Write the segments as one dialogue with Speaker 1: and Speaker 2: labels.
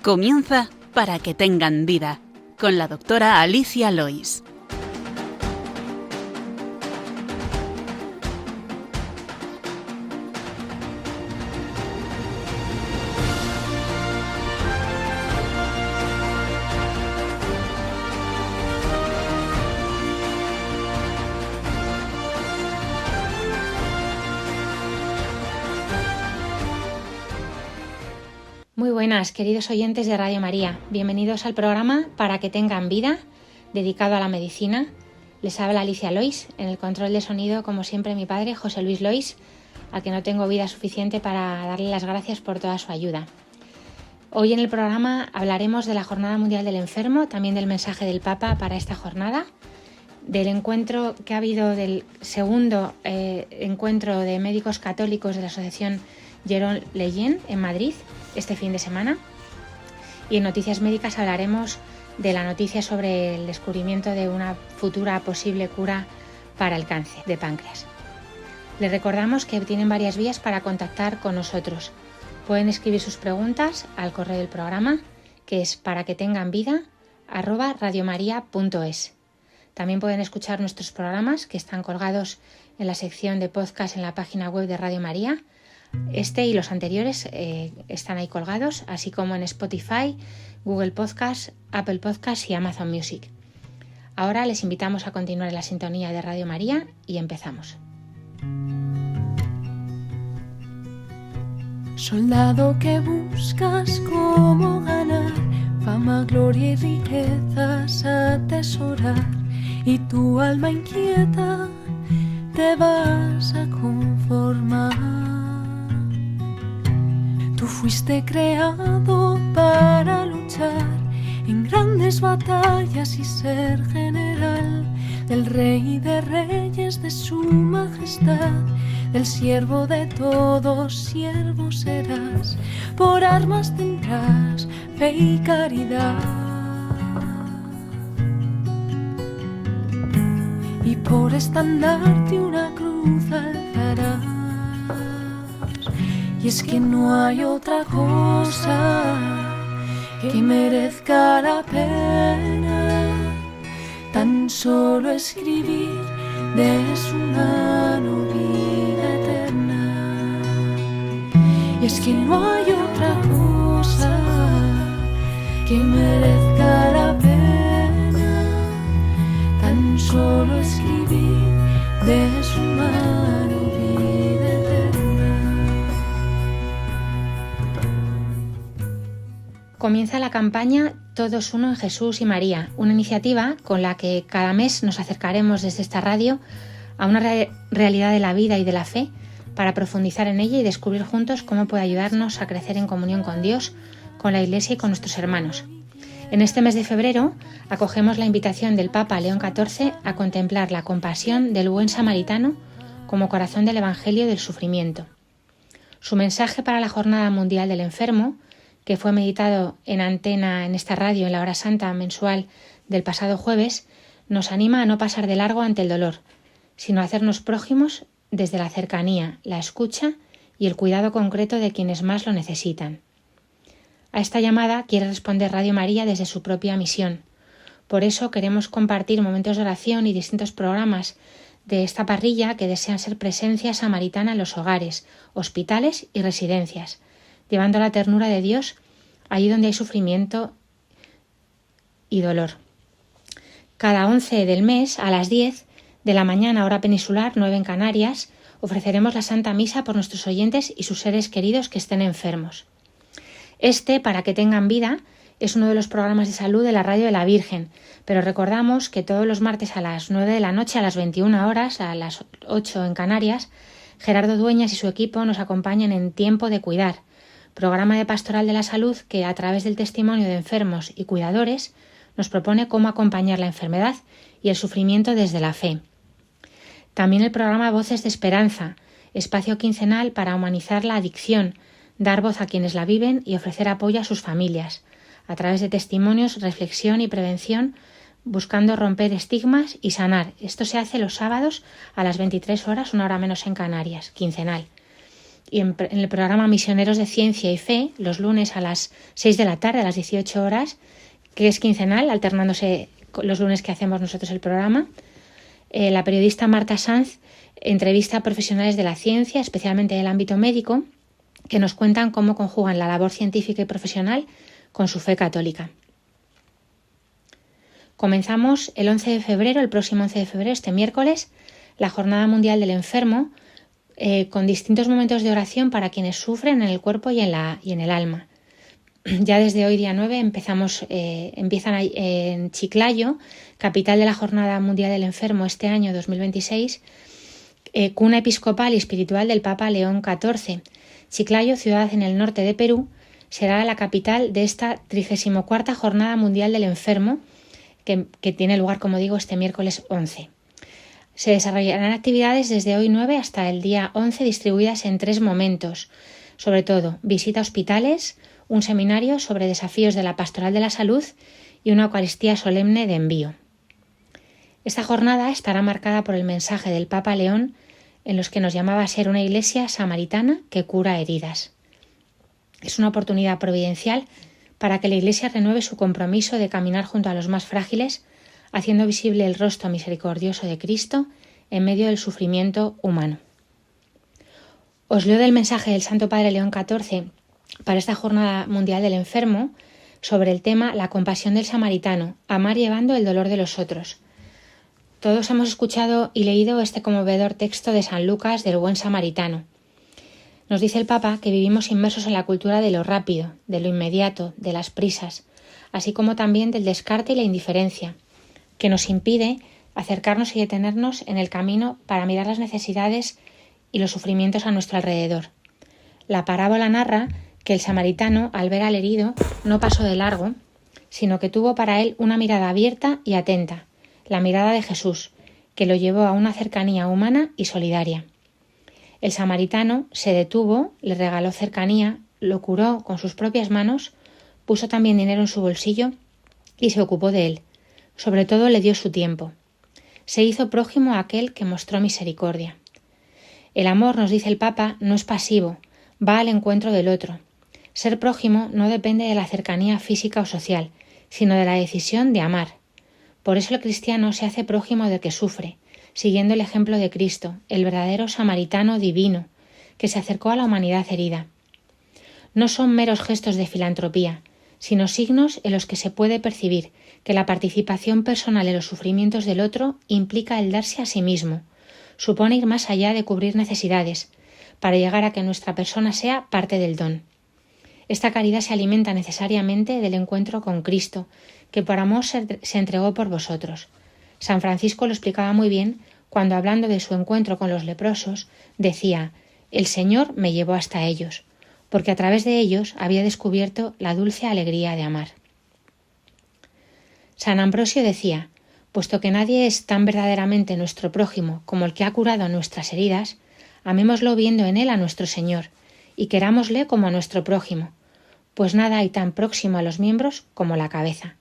Speaker 1: Comienza Para que tengan vida, con la doctora Alicia Lois.
Speaker 2: Muy buenas, queridos oyentes de Radio María. Bienvenidos al programa Para que tengan vida, dedicado a la medicina. Les habla Alicia Lois, en el control de sonido, como siempre, mi padre, José Luis Lois, al que no tengo vida suficiente para darle las gracias por toda su ayuda. Hoy en el programa hablaremos de la Jornada Mundial del Enfermo, también del mensaje del Papa para esta jornada, del encuentro que ha habido del segundo encuentro de médicos católicos de la Asociación Jérôme Lejeune en Madrid este fin de semana, y en Noticias Médicas hablaremos de la noticia sobre el descubrimiento de una futura posible cura para el cáncer de páncreas. Les recordamos que tienen varias vías para contactar con nosotros. Pueden escribir sus preguntas al correo del programa, que es paraquetenganvida@radiomaria.es. También pueden escuchar nuestros programas, que están colgados en la sección de podcast en la página web de Radio María. Este y los anteriores están ahí colgados, así como en Spotify, Google Podcast, Apple Podcast y Amazon Music. Ahora les invitamos a continuar en la sintonía de Radio María y empezamos.
Speaker 3: Soldado que buscas cómo ganar fama, gloria y riquezas atesorar, y tu alma inquieta te vas a conformar. Tú fuiste creado para luchar en grandes batallas y ser general del Rey de Reyes, de su majestad, del siervo de todos, siervo serás. Por armas tendrás fe y caridad, y por estandarte una cruz alzarás. Y es que no hay otra cosa que merezca la pena, tan solo escribir de su mano vida eterna. Y es que no hay otra cosa que merezca la pena, tan solo escribir de su mano vida eterna.
Speaker 2: Comienza la campaña Todos Uno en Jesús y María, una iniciativa con la que cada mes nos acercaremos desde esta radio a una realidad de la vida y de la fe para profundizar en ella y descubrir juntos cómo puede ayudarnos a crecer en comunión con Dios, con la Iglesia y con nuestros hermanos. En este mes de febrero acogemos la invitación del Papa León XIV a contemplar la compasión del buen samaritano como corazón del Evangelio del sufrimiento. Su mensaje para la Jornada Mundial del Enfermo, que fue meditado en antena en esta radio en la hora santa mensual del pasado jueves, nos anima a no pasar de largo ante el dolor, sino a hacernos prójimos desde la cercanía, la escucha y el cuidado concreto de quienes más lo necesitan. A esta llamada quiere responder Radio María desde su propia misión. Por eso queremos compartir momentos de oración y distintos programas de esta parrilla que desean ser presencia samaritana en los hogares, hospitales y residencias, llevando la ternura de Dios allí donde hay sufrimiento y dolor. Cada 11 del mes, a las 10 de la mañana, hora peninsular, 9 en Canarias, ofreceremos la Santa Misa por nuestros oyentes y sus seres queridos que estén enfermos. Para que tengan vida, es uno de los programas de salud de la Radio de la Virgen, pero recordamos que todos los martes a las 9 de la noche, a las 21 horas, a las 8 en Canarias, Gerardo Dueñas y su equipo nos acompañan en Tiempo de Cuidar, programa de Pastoral de la Salud que, a través del testimonio de enfermos y cuidadores, nos propone cómo acompañar la enfermedad y el sufrimiento desde la fe. También el programa Voces de Esperanza, espacio quincenal para humanizar la adicción, dar voz a quienes la viven y ofrecer apoyo a sus familias, a través de testimonios, reflexión y prevención, buscando romper estigmas y sanar. Esto se hace los sábados a las 23 horas, una hora menos en Canarias, quincenal. y en el programa Misioneros de Ciencia y Fe, los lunes a las 6 de la tarde, a las 18 horas, que es quincenal, alternándose los lunes que hacemos nosotros el programa. La periodista Marta Sanz entrevista a profesionales de la ciencia, especialmente del ámbito médico, que nos cuentan cómo conjugan la labor científica y profesional con su fe católica. Comenzamos el 11 de febrero, el próximo 11 de febrero, este miércoles, la Jornada Mundial del Enfermo, con distintos momentos de oración para quienes sufren en el cuerpo y en el alma. Ya desde hoy, día 9, empiezan en Chiclayo, capital de la Jornada Mundial del Enfermo este año 2026, cuna episcopal y espiritual del Papa León XIV. Chiclayo, ciudad en el norte de Perú, será la capital de esta 34ª Jornada Mundial del Enfermo, que tiene lugar, como digo, este miércoles 11. Se desarrollarán actividades desde hoy 9 hasta el día 11, distribuidas en 3 momentos, sobre todo visita a hospitales, un seminario sobre desafíos de la pastoral de la salud y una Eucaristía solemne de envío. Esta jornada estará marcada por el mensaje del Papa León, en los que nos llamaba a ser una iglesia samaritana que cura heridas. Es una oportunidad providencial para que la Iglesia renueve su compromiso de caminar junto a los más frágiles, haciendo visible el rostro misericordioso de Cristo en medio del sufrimiento humano. Os leo del mensaje del Santo Padre León XIV para esta Jornada Mundial del Enfermo sobre el tema La compasión del samaritano, amar llevando el dolor de los otros. Todos hemos escuchado y leído este conmovedor texto de San Lucas del buen samaritano. Nos dice el Papa que vivimos inmersos en la cultura de lo rápido, de lo inmediato, de las prisas, así como también del descarte y la indiferencia, que nos impide acercarnos y detenernos en el camino para mirar las necesidades y los sufrimientos a nuestro alrededor. La parábola narra que el samaritano, al ver al herido, no pasó de largo, sino que tuvo para él una mirada abierta y atenta, la mirada de Jesús, que lo llevó a una cercanía humana y solidaria. El samaritano se detuvo, le regaló cercanía, lo curó con sus propias manos, puso también dinero en su bolsillo y se ocupó de él. Sobre todo le dio su tiempo. Se hizo prójimo a aquel que mostró misericordia. El amor, nos dice el Papa, no es pasivo, va al encuentro del otro. Ser prójimo no depende de la cercanía física o social, sino de la decisión de amar. Por eso el cristiano se hace prójimo del que sufre, siguiendo el ejemplo de Cristo, el verdadero samaritano divino, que se acercó a la humanidad herida. No son meros gestos de filantropía, sino signos en los que se puede percibir que la participación personal en los sufrimientos del otro implica el darse a sí mismo, supone ir más allá de cubrir necesidades, para llegar a que nuestra persona sea parte del don. Esta caridad se alimenta necesariamente del encuentro con Cristo, que por amor se entregó por vosotros. San Francisco lo explicaba muy bien cuando, hablando de su encuentro con los leprosos, decía: «El Señor me llevó hasta ellos, porque a través de ellos había descubierto la dulce alegría de amar». San Ambrosio decía: «Puesto que nadie es tan verdaderamente nuestro prójimo como el que ha curado nuestras heridas, amémoslo viendo en él a nuestro Señor, y querámosle como a nuestro prójimo, pues nada hay tan próximo a los miembros como la cabeza.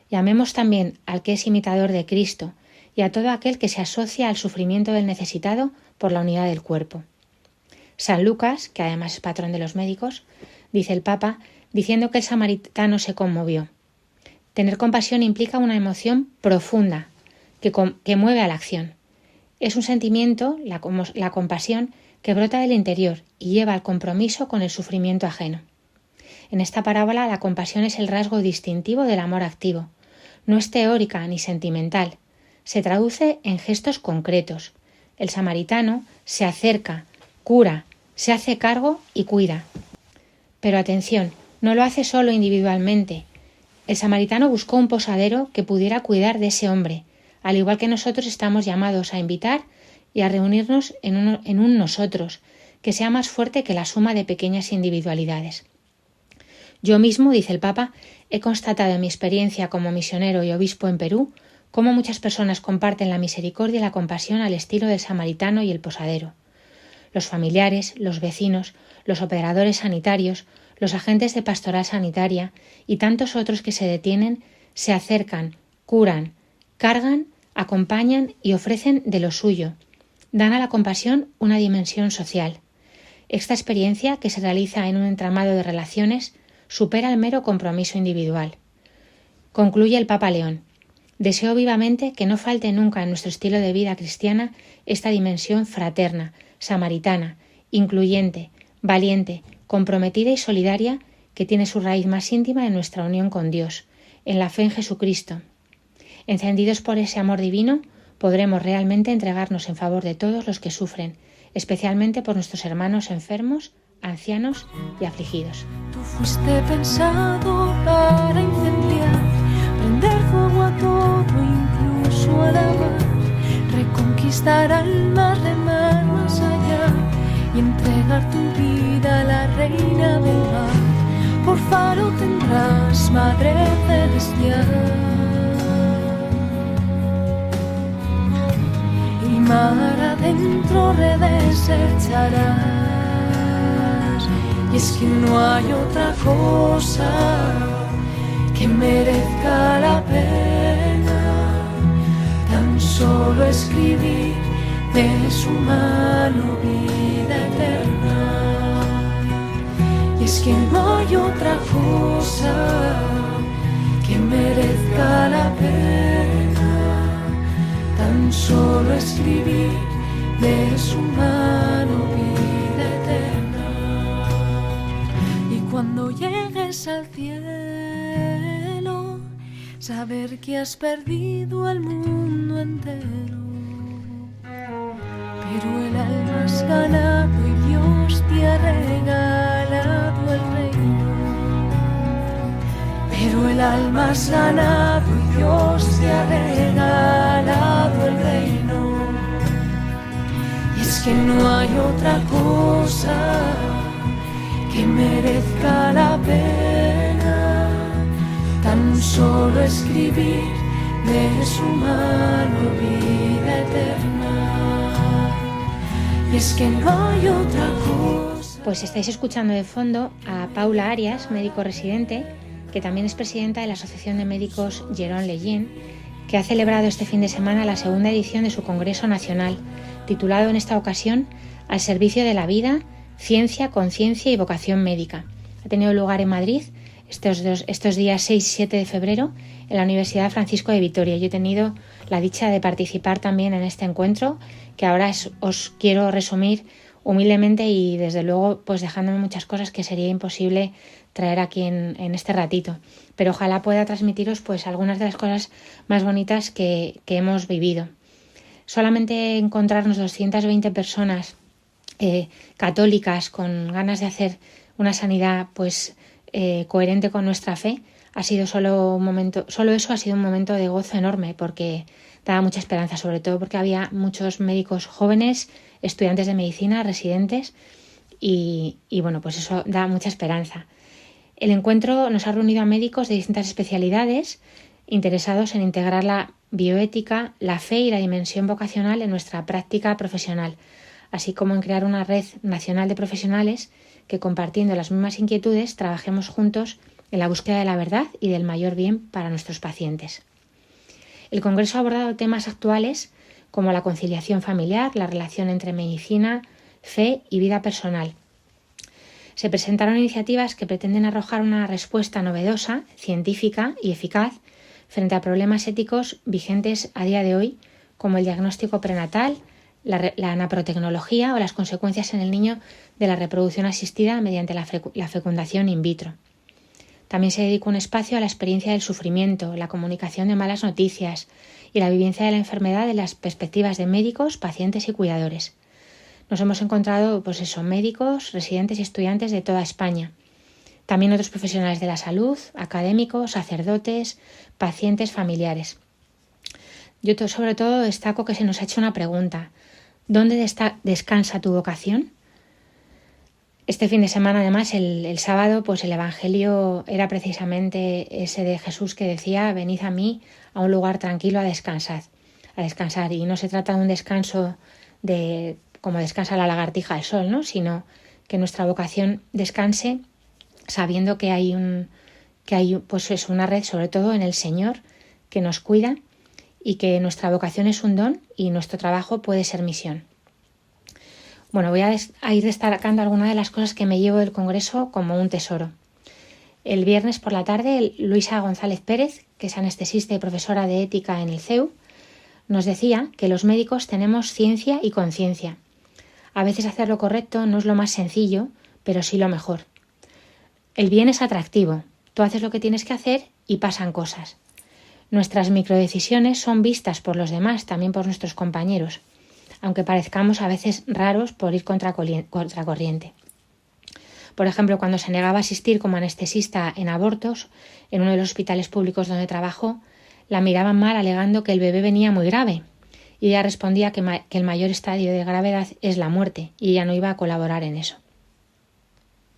Speaker 2: Y amemos también al que es imitador de Cristo y a todo aquel que se asocia al sufrimiento del necesitado por la unidad del cuerpo». San Lucas, que además es patrón de los médicos, dice el Papa, diciendo que el samaritano se conmovió. Tener compasión implica una emoción profunda que mueve a la acción. Es un sentimiento, la compasión, que brota del interior y lleva al compromiso con el sufrimiento ajeno. En esta parábola la compasión es el rasgo distintivo del amor activo. No es teórica ni sentimental. Se traduce en gestos concretos. El samaritano se acerca, cura, se hace cargo y cuida. Pero atención, no lo hace solo individualmente. El samaritano buscó un posadero que pudiera cuidar de ese hombre, al igual que nosotros estamos llamados a invitar y a reunirnos en un nosotros, que sea más fuerte que la suma de pequeñas individualidades. Yo mismo, dice el Papa, he constatado en mi experiencia como misionero y obispo en Perú cómo muchas personas comparten la misericordia y la compasión al estilo del samaritano y el posadero. Los familiares, los vecinos, los operadores sanitarios, los agentes de pastoral sanitaria y tantos otros que se detienen, se acercan, curan, cargan, acompañan y ofrecen de lo suyo. Dan a la compasión una dimensión social. Esta experiencia, que se realiza en un entramado de relaciones, supera el mero compromiso individual. Concluye el Papa León: deseo vivamente que no falte nunca en nuestro estilo de vida cristiana esta dimensión fraterna, samaritana, incluyente, valiente, comprometida y solidaria, que tiene su raíz más íntima en nuestra unión con Dios, en la fe en Jesucristo. Encendidos por ese amor divino, podremos realmente entregarnos en favor de todos los que sufren, especialmente por nuestros hermanos enfermos, ancianos y afligidos.
Speaker 3: Tú fuiste pensado para incendiar, prender fuego a todo, incluso a la mar, reconquistar almas, remar más allá y entregar tu vida a la reina del mar. Por faro tendrás, Madre Celestial, y mar adentro redes echarás. Y es que no hay otra cosa que merezca la pena, tan solo escribir de su mano vida eterna. Y es que no hay otra cosa que merezca la pena, tan solo escribir de su mano vida eterna. Y cuando llegues al cielo, saber que has perdido al mundo entero, pero el alma has ganado y Dios te ha regalado el reino. Pero el alma has ganado y Dios te ha regalado el reino. Y es que no hay otra cosa que merezca la pena, tan solo escribir de su mano vida eterna. Y es que no hay otra cosa.
Speaker 2: Pues estáis escuchando de fondo a Paula Arias, médico residente, que también es presidenta de la Asociación de Médicos Jérôme Lejeune, que ha celebrado este fin de semana la segunda edición de su Congreso Nacional, titulado en esta ocasión Al servicio de la vida, ciencia, conciencia y vocación médica. Ha tenido lugar en Madrid estos días 6 y 7 de febrero en la Universidad Francisco de Vitoria. Yo he tenido la dicha de participar también en este encuentro, que ahora os quiero resumir humildemente y desde luego pues dejándome muchas cosas que sería imposible traer aquí en este ratito, pero ojalá pueda transmitiros pues algunas de las cosas más bonitas que hemos vivido. Solamente encontrarnos 220 personas católicas con ganas de hacer una sanidad pues coherente con nuestra fe ha sido solo eso ha sido un momento de gozo enorme, porque daba mucha esperanza, sobre todo porque había muchos médicos jóvenes, estudiantes de medicina, residentes y bueno, pues eso da mucha esperanza. El encuentro nos ha reunido a médicos de distintas especialidades interesados en integrar la bioética, la fe y la dimensión vocacional en nuestra práctica profesional, así como en crear una red nacional de profesionales que, compartiendo las mismas inquietudes, trabajemos juntos en la búsqueda de la verdad y del mayor bien para nuestros pacientes. El Congreso ha abordado temas actuales como la conciliación familiar, la relación entre medicina, fe y vida personal. Se presentaron iniciativas que pretenden arrojar una respuesta novedosa, científica y eficaz frente a problemas éticos vigentes a día de hoy, como el diagnóstico prenatal, la naprotecnología o las consecuencias en el niño de la reproducción asistida mediante la fecundación in vitro. También se dedicó un espacio a la experiencia del sufrimiento, la comunicación de malas noticias y la vivencia de la enfermedad de las perspectivas de médicos, pacientes y cuidadores. Nos hemos encontrado médicos, residentes y estudiantes de toda España. También otros profesionales de la salud, académicos, sacerdotes, pacientes, familiares. Yo sobre todo destaco que se nos ha hecho una pregunta: ¿dónde descansa tu vocación? Este fin de semana, además, el sábado, pues el Evangelio era precisamente ese de Jesús que decía: venid a mí a un lugar tranquilo a descansar. Y no se trata de un descanso de como descansa la lagartija al sol, ¿no? Sino que nuestra vocación descanse sabiendo que hay una red, sobre todo en el Señor, que nos cuida, y que nuestra vocación es un don y nuestro trabajo puede ser misión. Bueno, voy a ir destacando algunas de las cosas que me llevo del Congreso como un tesoro. El viernes por la tarde, Luisa González Pérez, que es anestesista y profesora de ética en el CEU, nos decía que los médicos tenemos ciencia y conciencia. A veces hacer lo correcto no es lo más sencillo, pero sí lo mejor. El bien es atractivo. Tú haces lo que tienes que hacer y pasan cosas. Nuestras microdecisiones son vistas por los demás, también por nuestros compañeros, aunque parezcamos a veces raros por ir contracorriente. Por ejemplo, cuando se negaba a asistir como anestesista en abortos, en uno de los hospitales públicos donde trabajó, la miraban mal alegando que el bebé venía muy grave. Y ella respondía que el mayor estadio de gravedad es la muerte y ella no iba a colaborar en eso.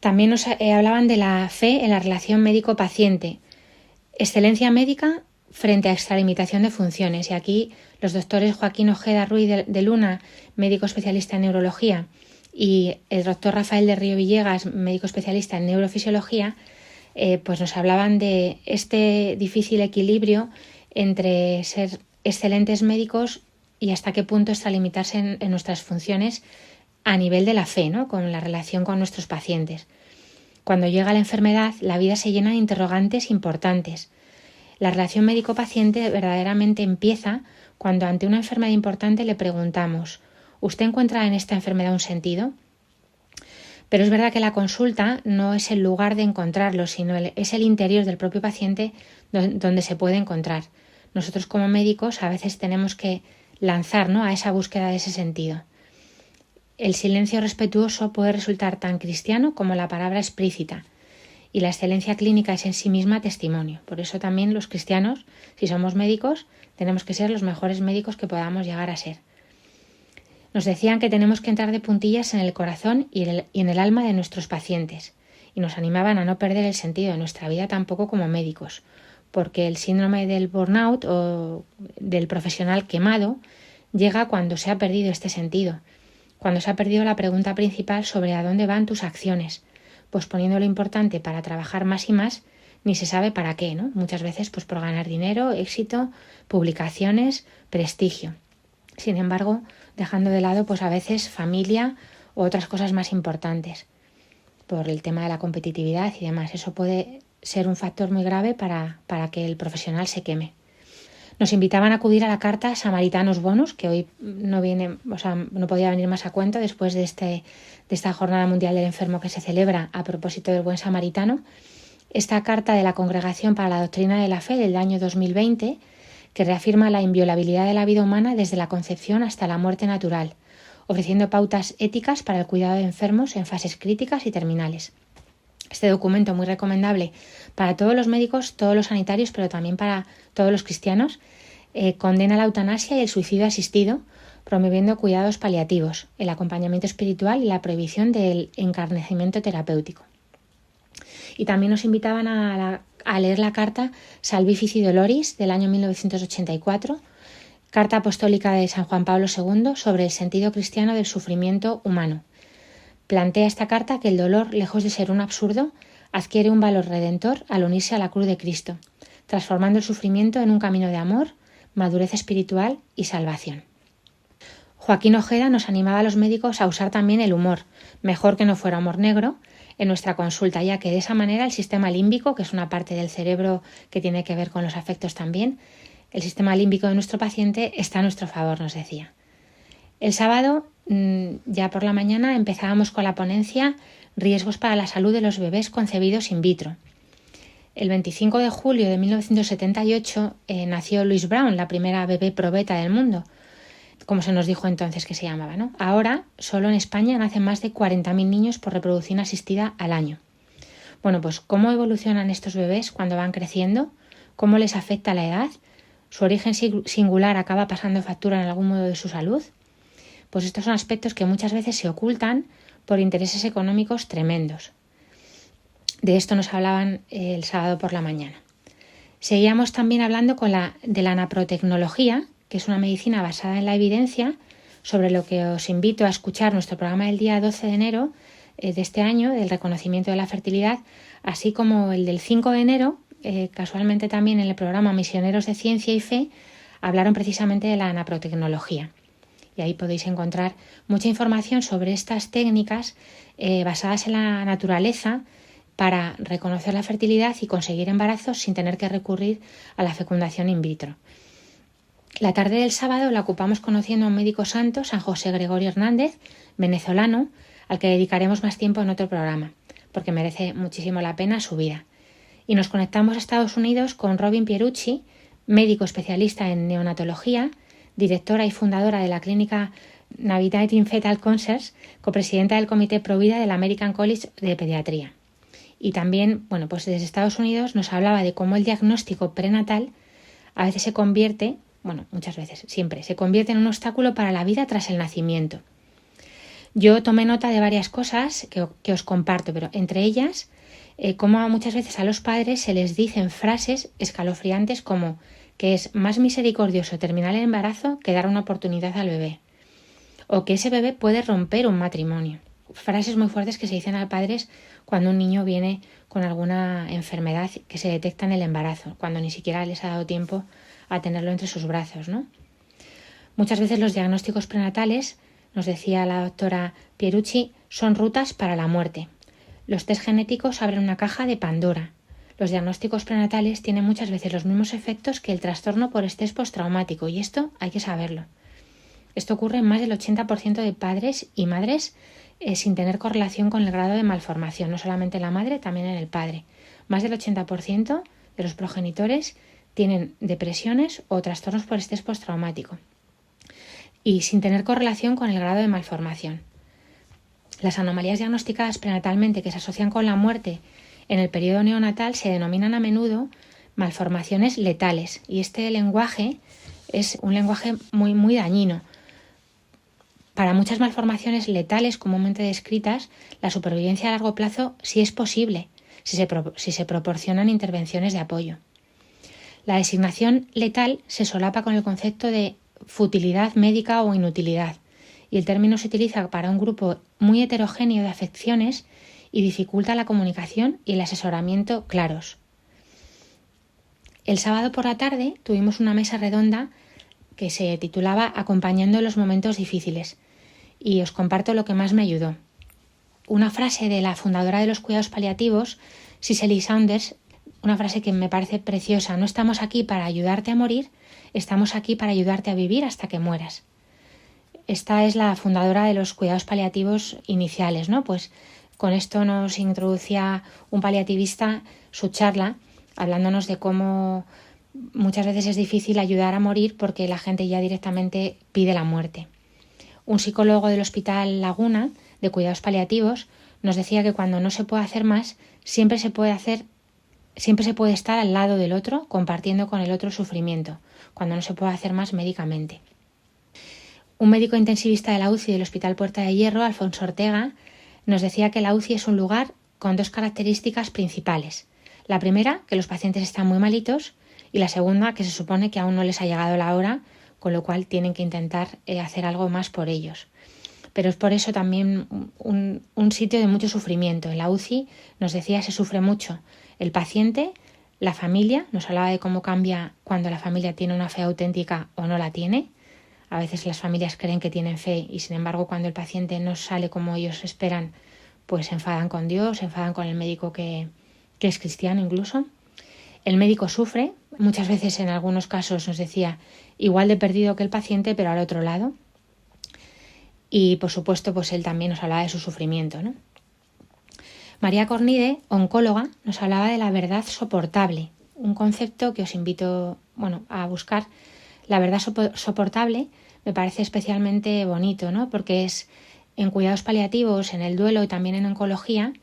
Speaker 2: También nos hablaban de la fe en la relación médico-paciente. Excelencia médica frente a extralimitación de funciones. Y aquí los doctores Joaquín Ojeda Ruiz de Luna, médico especialista en neurología, y el doctor Rafael de Río Villegas, médico especialista en neurofisiología, pues nos hablaban de este difícil equilibrio entre ser excelentes médicos y hasta qué punto extralimitarse en nuestras funciones a nivel de la fe, ¿no? Con la relación con nuestros pacientes. Cuando llega la enfermedad, la vida se llena de interrogantes importantes. La relación médico-paciente verdaderamente empieza cuando ante una enfermedad importante le preguntamos: ¿usted encuentra en esta enfermedad un sentido? Pero es verdad que la consulta no es el lugar de encontrarlo, sino es el interior del propio paciente donde se puede encontrar. Nosotros como médicos a veces tenemos que lanzar, ¿no?, a esa búsqueda de ese sentido. El silencio respetuoso puede resultar tan cristiano como la palabra explícita, y la excelencia clínica es en sí misma testimonio. Por eso también los cristianos, si somos médicos, tenemos que ser los mejores médicos que podamos llegar a ser. Nos decían que tenemos que entrar de puntillas en el corazón y en el alma de nuestros pacientes, y nos animaban a no perder el sentido de nuestra vida tampoco como médicos, porque el síndrome del burnout o del profesional quemado llega cuando se ha perdido este sentido, cuando se ha perdido la pregunta principal sobre a dónde van tus acciones, pues poniendo lo importante para trabajar más y más, ni se sabe para qué, ¿no? Muchas veces pues por ganar dinero, éxito, publicaciones, prestigio. Sin embargo, dejando de lado pues a veces familia u otras cosas más importantes, por el tema de la competitividad y demás. Eso puede ser un factor muy grave para que el profesional se queme. Nos invitaban a acudir a la carta Samaritanos Bonus, que hoy no podía venir más a cuento después de esta Jornada Mundial del Enfermo que se celebra a propósito del Buen Samaritano. Esta carta de la Congregación para la Doctrina de la Fe del año 2020, que reafirma la inviolabilidad de la vida humana desde la concepción hasta la muerte natural, ofreciendo pautas éticas para el cuidado de enfermos en fases críticas y terminales. Este documento, muy recomendable para todos los médicos, todos los sanitarios, pero también para todos los cristianos, condena la eutanasia y el suicidio asistido, promoviendo cuidados paliativos, el acompañamiento espiritual y la prohibición del encarnecimiento terapéutico. Y también nos invitaban a leer la carta Salvifici Doloris del año 1984, carta apostólica de San Juan Pablo II sobre el sentido cristiano del sufrimiento humano. Plantea esta carta que el dolor, lejos de ser un absurdo, adquiere un valor redentor al unirse a la cruz de Cristo, transformando el sufrimiento en un camino de amor, madurez espiritual y salvación. Joaquín Ojeda nos animaba a los médicos a usar también el humor, mejor que no fuera humor negro, en nuestra consulta, ya que de esa manera el sistema límbico, que es una parte del cerebro que tiene que ver con los afectos también, el sistema límbico de nuestro paciente está a nuestro favor, nos decía. El sábado, ya por la mañana, empezábamos con la ponencia Riesgos para la salud de los bebés concebidos in vitro. El 25 de julio de 1978 nació Louise Brown, la primera bebé probeta del mundo, como se nos dijo entonces que se llamaba, ¿no? Ahora, solo en España nacen más de 40.000 niños por reproducción asistida al año. Bueno, pues ¿cómo evolucionan estos bebés cuando van creciendo? ¿Cómo les afecta la edad? ¿Su origen singular acaba pasando factura en algún modo de su salud? Pues estos son aspectos que muchas veces se ocultan por intereses económicos tremendos. De esto nos hablaban el sábado por la mañana. Seguíamos también hablando de la naprotecnología, que es una medicina basada en la evidencia, sobre lo que os invito a escuchar nuestro programa del día 12 de enero de este año, del reconocimiento de la fertilidad, así como el del 5 de enero, casualmente también en el programa Misioneros de Ciencia y Fe, hablaron precisamente de la naprotecnología. y ahí podéis encontrar mucha información sobre estas técnicas basadas en la naturaleza para reconocer la fertilidad y conseguir embarazos sin tener que recurrir a la fecundación in vitro. La tarde del sábado la ocupamos conociendo a un médico santo, San José Gregorio Hernández, venezolano, al que dedicaremos más tiempo en otro programa, porque merece muchísimo la pena su vida. Y nos conectamos a Estados Unidos con Robin Pierucci, médico especialista en neonatología, directora y fundadora de la clínica Navigating Fetal Concerts, copresidenta del Comité Provida del American College de Pediatría. Y también, pues desde Estados Unidos nos hablaba de cómo el diagnóstico prenatal a veces se convierte, muchas veces, siempre, se convierte en un obstáculo para la vida tras el nacimiento. Yo tomé nota de varias cosas que os comparto, pero entre ellas, cómo muchas veces a los padres se les dicen frases escalofriantes como que es más misericordioso terminar el embarazo que dar una oportunidad al bebé, o que ese bebé puede romper un matrimonio. Frases muy fuertes que se dicen a padres cuando un niño viene con alguna enfermedad que se detecta en el embarazo, cuando ni siquiera les ha dado tiempo a tenerlo entre sus brazos, ¿no? Muchas veces los diagnósticos prenatales, nos decía la doctora Pierucci, son rutas para la muerte. Los test genéticos abren una caja de Pandora. Los diagnósticos prenatales tienen muchas veces los mismos efectos que el trastorno por estrés postraumático, y esto hay que saberlo. Esto ocurre en más del 80% de padres y madres sin tener correlación con el grado de malformación, no solamente en la madre, también en el padre. Más del 80% de los progenitores tienen depresiones o trastornos por estrés postraumático y sin tener correlación con el grado de malformación. Las anomalías diagnosticadas prenatalmente que se asocian con la muerte en el periodo neonatal se denominan a menudo malformaciones letales, y este lenguaje es un lenguaje muy, muy dañino. Para muchas malformaciones letales comúnmente descritas, la supervivencia a largo plazo sí es posible si se proporcionan intervenciones de apoyo. La designación letal se solapa con el concepto de futilidad médica o inutilidad, y el término se utiliza para un grupo muy heterogéneo de afecciones y dificulta la comunicación y el asesoramiento claros. El sábado por la tarde tuvimos una mesa redonda que se titulaba Acompañando los momentos difíciles, y os comparto lo que más me ayudó. Una frase de la fundadora de los cuidados paliativos, Cicely Saunders, una frase que me parece preciosa: no estamos aquí para ayudarte a morir, estamos aquí para ayudarte a vivir hasta que mueras. Esta es la fundadora de los cuidados paliativos iniciales, ¿no? Pues con esto nos introducía un paliativista su charla, hablándonos de cómo muchas veces es difícil ayudar a morir porque la gente ya directamente pide la muerte. Un psicólogo del Hospital Laguna de cuidados paliativos nos decía que cuando no se puede hacer más, siempre se puede estar al lado del otro, compartiendo con el otro el sufrimiento, cuando no se puede hacer más médicamente. Un médico intensivista de la UCI del Hospital Puerta de Hierro, Alfonso Ortega, nos decía que la UCI es un lugar con dos características principales. La primera, que los pacientes están muy malitos, y la segunda, que se supone que aún no les ha llegado la hora, con lo cual tienen que intentar hacer algo más por ellos. Pero es por eso también un sitio de mucho sufrimiento. En la UCI, nos decía, se sufre mucho. El paciente, la familia, nos hablaba de cómo cambia cuando la familia tiene una fe auténtica o no la tiene. A veces las familias creen que tienen fe y, sin embargo, cuando el paciente no sale como ellos esperan, pues se enfadan con Dios, se enfadan con el médico que es cristiano incluso. El médico sufre, muchas veces en algunos casos nos decía igual de perdido que el paciente, pero al otro lado. Y por supuesto, pues él también nos hablaba de su sufrimiento, ¿no? María Cornide, oncóloga, nos hablaba de la verdad soportable, un concepto que os invito a buscar. La verdad soportable me parece especialmente bonito, ¿no? Porque es en cuidados paliativos, en el duelo y también en oncología,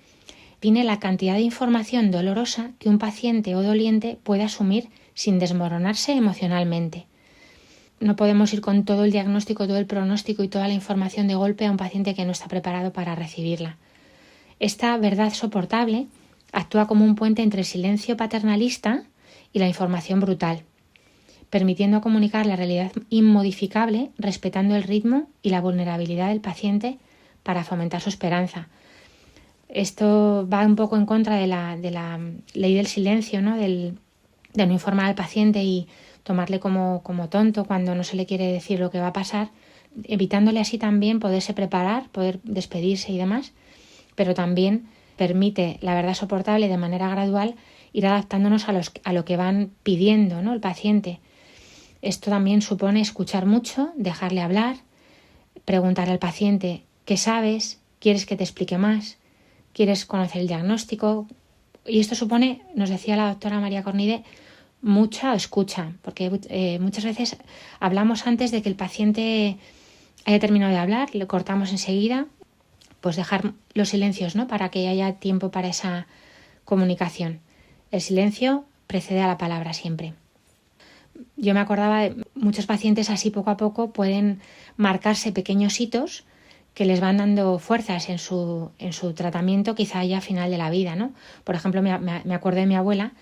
Speaker 2: viene la cantidad de información dolorosa que un paciente o doliente puede asumir sin desmoronarse emocionalmente. No podemos ir con todo el diagnóstico, todo el pronóstico y toda la información de golpe a un paciente que no está preparado para recibirla. Esta verdad soportable actúa como un puente entre el silencio paternalista y la información brutal, permitiendo comunicar la realidad inmodificable, respetando el ritmo y la vulnerabilidad del paciente para fomentar su esperanza. Esto va un poco en contra de la ley del silencio, ¿no? De no informar al paciente y tomarle como tonto cuando no se le quiere decir lo que va a pasar, evitándole así también poderse preparar, poder despedirse y demás, pero también permite la verdad soportable de manera gradual ir adaptándonos a lo que van pidiendo, ¿no?, el paciente. Esto también supone escuchar mucho, dejarle hablar, preguntar al paciente ¿qué sabes? ¿Quieres que te explique más? ¿Quieres conocer el diagnóstico? Y esto supone, nos decía la doctora María Cornide, mucha escucha, porque muchas veces hablamos antes de que el paciente haya terminado de hablar, le cortamos enseguida, pues dejar los silencios, ¿no?, para que haya tiempo para esa comunicación. El silencio precede a la palabra siempre. Yo me acordaba de muchos pacientes así poco a poco pueden marcarse pequeños hitos que les van dando fuerzas en su tratamiento, quizá ya a final de la vida, ¿no? Por ejemplo, me acuerdo de mi abuela,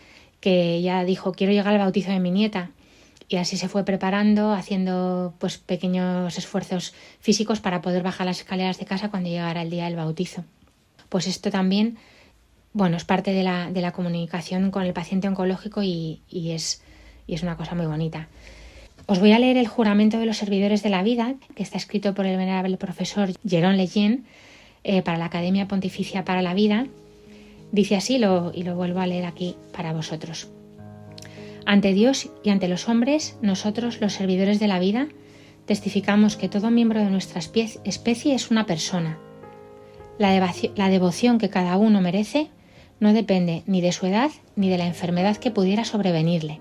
Speaker 2: que ella dijo, quiero llegar al bautizo de mi nieta, y así se fue preparando, haciendo pues pequeños esfuerzos físicos para poder bajar las escaleras de casa cuando llegara el día del bautizo. Pues esto también, bueno, es parte de la comunicación con el paciente oncológico y es una cosa muy bonita. Os voy a leer el juramento de los servidores de la vida, que está escrito por el venerable profesor Jérôme Lejeune para la Academia Pontificia para la Vida. Dice así, y lo vuelvo a leer aquí para vosotros. Ante Dios y ante los hombres, nosotros, los servidores de la vida, testificamos que todo miembro de nuestra especie es una persona. La devoción que cada uno merece no depende ni de su edad ni de la enfermedad que pudiera sobrevenirle.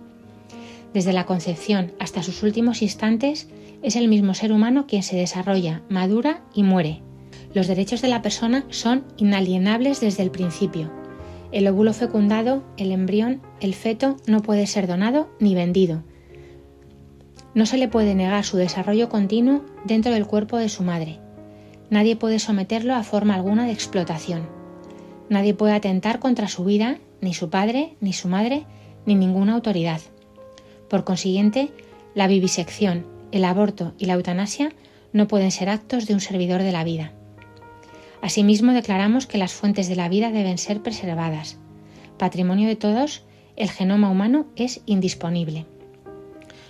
Speaker 2: Desde la concepción hasta sus últimos instantes, es el mismo ser humano quien se desarrolla, madura y muere. Los derechos de la persona son inalienables desde el principio. El óvulo fecundado, el embrión, el feto no puede ser donado ni vendido. No se le puede negar su desarrollo continuo dentro del cuerpo de su madre. Nadie puede someterlo a forma alguna de explotación. Nadie puede atentar contra su vida, ni su padre, ni su madre, ni ninguna autoridad. Por consiguiente, la vivisección, el aborto y la eutanasia no pueden ser actos de un servidor de la vida. Asimismo, declaramos que las fuentes de la vida deben ser preservadas. Patrimonio de todos, el genoma humano es indisponible.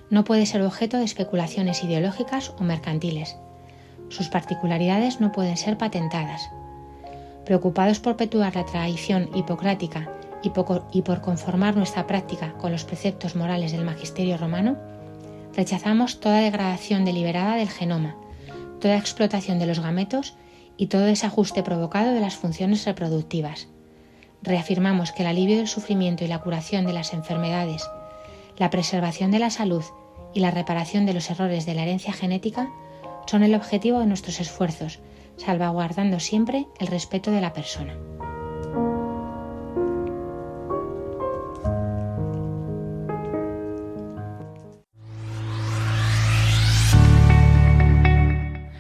Speaker 2: No puede ser objeto de especulaciones ideológicas o mercantiles. Sus particularidades no pueden ser patentadas. Preocupados por perpetuar la tradición hipocrática y por conformar nuestra práctica con los preceptos morales del magisterio romano, rechazamos toda degradación deliberada del genoma, toda explotación de los gametos y todo desajuste provocado de las funciones reproductivas. Reafirmamos que el alivio del sufrimiento y la curación de las enfermedades, la preservación de la salud y la reparación de los errores de la herencia genética son el objetivo de nuestros esfuerzos, salvaguardando siempre el respeto de la persona.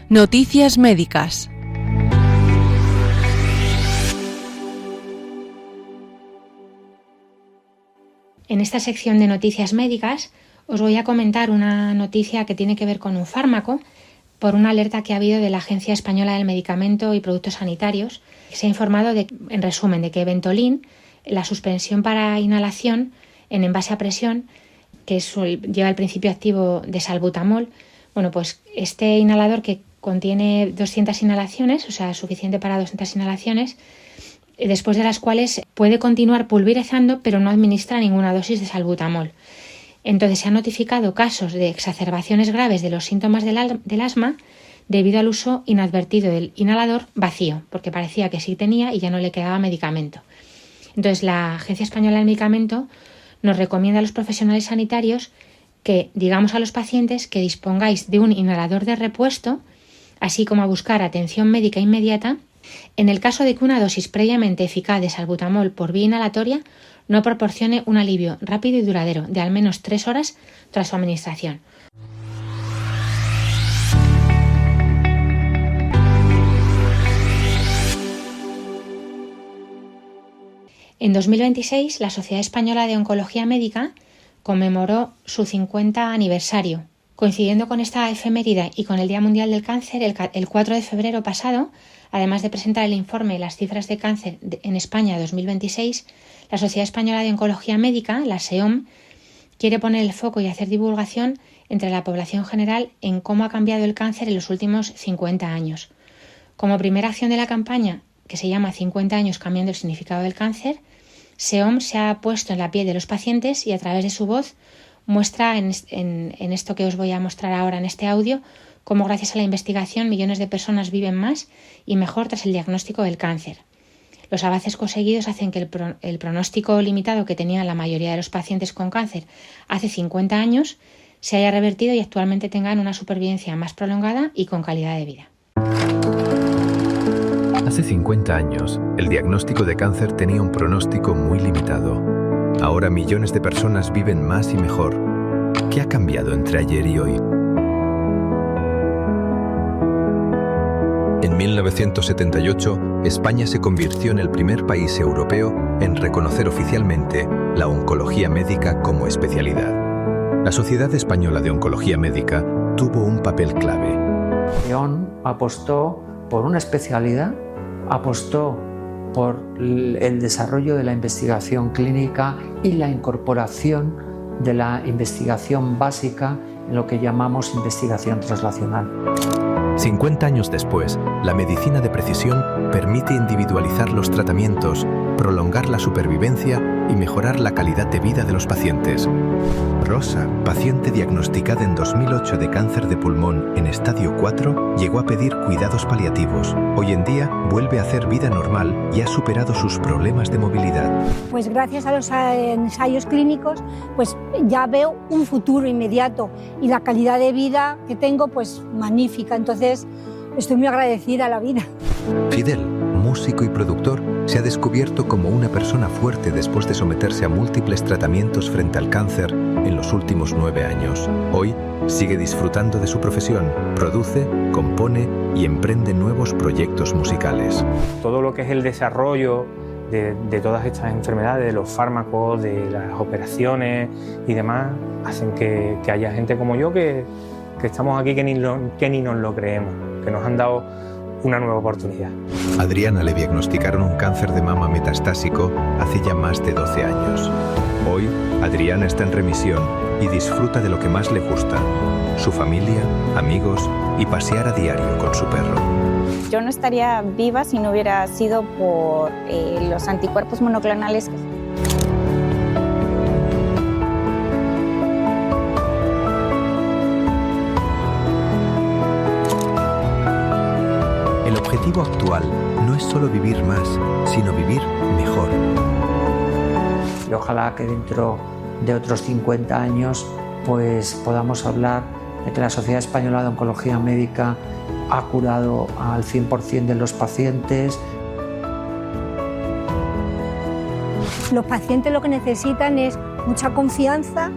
Speaker 4: Noticias médicas.
Speaker 2: En esta sección de noticias médicas os voy a comentar una noticia que tiene que ver con un fármaco por una alerta que ha habido de la Agencia Española del Medicamento y Productos Sanitarios. Se ha informado, en resumen, de que Ventolin, la suspensión para inhalación en envase a presión, que lleva el principio activo de salbutamol, bueno, pues este inhalador que contiene 200 inhalaciones, o sea, suficiente para 200 inhalaciones, después de las cuales puede continuar pulverizando, pero no administra ninguna dosis de salbutamol. Entonces se han notificado casos de exacerbaciones graves de los síntomas del asma debido al uso inadvertido del inhalador vacío, porque parecía que sí tenía y ya no le quedaba medicamento. Entonces la Agencia Española del Medicamento nos recomienda a los profesionales sanitarios que digamos a los pacientes que dispongáis de un inhalador de repuesto, así como a buscar atención médica inmediata en el caso de que una dosis previamente eficaz de salbutamol por vía inhalatoria no proporcione un alivio rápido y duradero de al menos 3 horas tras su administración. En 2026, la Sociedad Española de Oncología Médica conmemoró su 50 aniversario. Coincidiendo con esta efeméride y con el Día Mundial del Cáncer, el 4 de febrero pasado, además de presentar el informe Las cifras de cáncer en España 2026, la Sociedad Española de Oncología Médica, la SEOM, quiere poner el foco y hacer divulgación entre la población general en cómo ha cambiado el cáncer en los últimos 50 años. Como primera acción de la campaña, que se llama 50 años cambiando el significado del cáncer, SEOM se ha puesto en la piel de los pacientes y a través de su voz muestra en esto que os voy a mostrar ahora en este audio cómo gracias a la investigación millones de personas viven más y mejor tras el diagnóstico del cáncer. Los avances conseguidos hacen que el pronóstico limitado que tenían la mayoría de los pacientes con cáncer hace 50 años se haya revertido y actualmente tengan una supervivencia más prolongada y con calidad de vida.
Speaker 5: Hace 50 años, el diagnóstico de cáncer tenía un pronóstico muy limitado. Ahora millones de personas viven más y mejor. ¿Qué ha cambiado entre ayer y hoy? En 1978, España se convirtió en el primer país europeo en reconocer oficialmente la oncología médica como especialidad. La Sociedad Española de Oncología Médica tuvo un papel clave.
Speaker 6: SEOM apostó por una especialidad, apostó por el desarrollo de la investigación clínica y la incorporación de la investigación básica en lo que llamamos investigación translacional.
Speaker 5: 50 años después, la medicina de precisión permite individualizar los tratamientos, prolongar la supervivencia y mejorar la calidad de vida de los pacientes. Rosa, paciente diagnosticada en 2008 de cáncer de pulmón en estadio 4, llegó a pedir cuidados paliativos. Hoy en día vuelve a hacer vida normal y ha superado sus problemas de movilidad.
Speaker 7: Pues gracias a los ensayos clínicos, pues ya veo un futuro inmediato y la calidad de vida que tengo, pues magnífica. Entonces, estoy muy agradecida a la vida.
Speaker 5: Fidel, músico y productor, se ha descubierto como una persona fuerte después de someterse a múltiples tratamientos frente al cáncer en los últimos 9 años. Hoy sigue disfrutando de su profesión, produce, compone y emprende nuevos proyectos musicales.
Speaker 8: Todo lo que es el desarrollo de todas estas enfermedades, de los fármacos, de las operaciones y demás, hacen que haya gente como yo que estamos aquí que ni nos lo creemos, que nos han dado una nueva oportunidad.
Speaker 5: A Adriana le diagnosticaron un cáncer de mama metastásico hace ya más de 12 años. Hoy, Adriana está en remisión y disfruta de lo que más le gusta: su familia, amigos y pasear a diario con su perro.
Speaker 9: Yo no estaría viva si no hubiera sido por los anticuerpos monoclonales.
Speaker 5: El objetivo actual no es solo vivir más, sino vivir mejor.
Speaker 6: Y ojalá que dentro de otros 50 años pues podamos hablar de que la Sociedad Española de Oncología Médica ha curado al 100% de los pacientes.
Speaker 7: Los pacientes lo que necesitan es mucha confianza,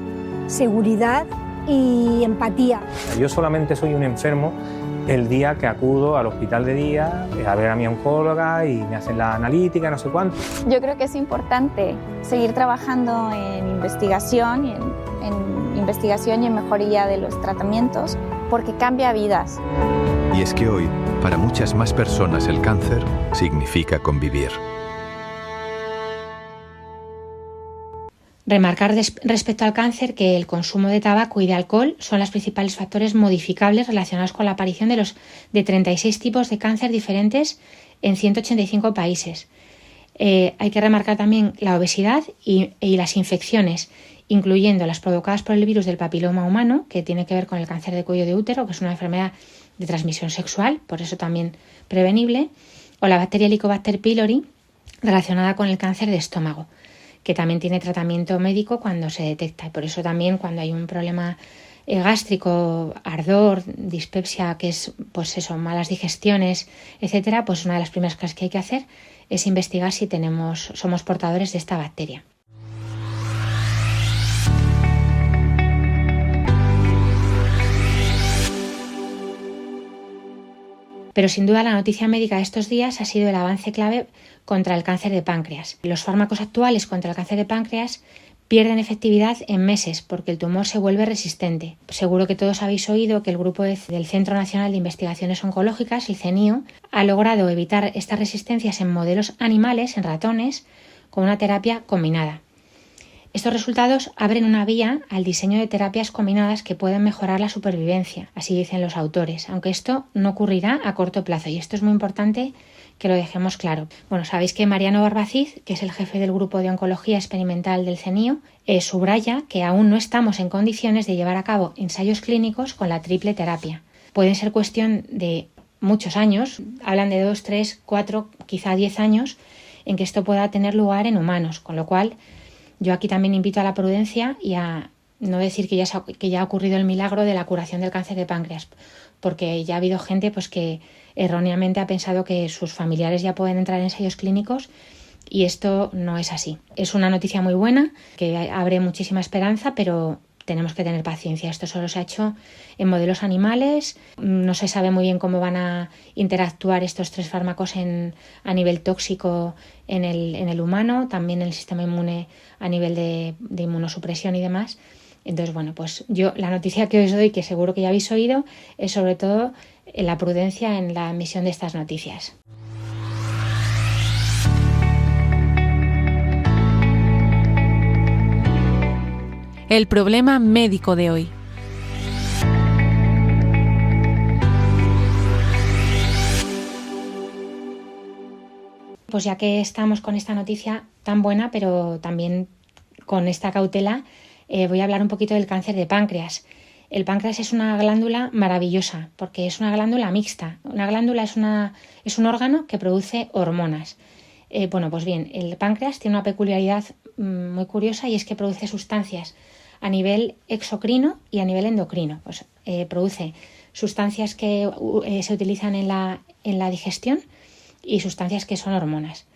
Speaker 7: seguridad y empatía.
Speaker 8: Yo solamente soy un enfermo el día que acudo al hospital de día a ver a mi oncóloga y me hacen la analítica, no sé cuánto.
Speaker 9: Yo creo que es importante seguir trabajando en investigación y en mejoría de los tratamientos, porque cambia vidas.
Speaker 5: Y es que hoy, para muchas más personas, el cáncer significa convivir.
Speaker 2: Remarcar respecto al cáncer que el consumo de tabaco y de alcohol son los principales factores modificables relacionados con la aparición de 36 tipos de cáncer diferentes en 185 países. Hay que remarcar también la obesidad y las infecciones, incluyendo las provocadas por el virus del papiloma humano, que tiene que ver con el cáncer de cuello de útero, que es una enfermedad de transmisión sexual, por eso también prevenible, o la bacteria Helicobacter pylori, relacionada con el cáncer de estómago, que también tiene tratamiento médico cuando se detecta. Y por eso también cuando hay un problema gástrico, ardor, dispepsia, que es pues eso, malas digestiones, etcétera, pues una de las primeras cosas que hay que hacer es investigar si somos portadores de esta bacteria. Pero sin duda la noticia médica de estos días ha sido el avance clave contra el cáncer de páncreas. Los fármacos actuales contra el cáncer de páncreas pierden efectividad en meses porque el tumor se vuelve resistente. Seguro que todos habéis oído que el grupo del Centro Nacional de Investigaciones Oncológicas, el CNIO, ha logrado evitar estas resistencias en modelos animales, en ratones, con una terapia combinada. Estos resultados abren una vía al diseño de terapias combinadas que pueden mejorar la supervivencia, así dicen los autores, aunque esto no ocurrirá a corto plazo, y esto es muy importante que lo dejemos claro. Bueno, sabéis que Mariano Barbacid, que es el jefe del grupo de oncología experimental del CENIO, subraya que aún no estamos en condiciones de llevar a cabo ensayos clínicos con la triple terapia. Pueden ser cuestión de muchos años, hablan de 2, 3, 4, quizá 10 años, en que esto pueda tener lugar en humanos, con lo cual yo aquí también invito a la prudencia y a no decir que ya ha ocurrido el milagro de la curación del cáncer de páncreas, porque ya ha habido gente pues que erróneamente ha pensado que sus familiares ya pueden entrar en ensayos clínicos y esto no es así. Es una noticia muy buena que abre muchísima esperanza, pero tenemos que tener paciencia. Esto solo se ha hecho en modelos animales, no se sabe muy bien cómo van a interactuar estos 3 fármacos a nivel tóxico en el humano, también en el sistema inmune a nivel de inmunosupresión y demás. Entonces, bueno, pues yo la noticia que os doy, que seguro que ya habéis oído, es sobre todo la prudencia en la emisión de estas noticias.
Speaker 4: El problema médico de hoy.
Speaker 2: Pues ya que estamos con esta noticia tan buena, pero también con esta cautela, voy a hablar un poquito del cáncer de páncreas. El páncreas es una glándula maravillosa porque es una glándula mixta. Una glándula es un órgano que produce hormonas. Pues bien, el páncreas tiene una peculiaridad muy curiosa y es que produce sustancias a nivel exocrino y a nivel endocrino. Pues, produce sustancias que se utilizan en la digestión y sustancias que son hormonas.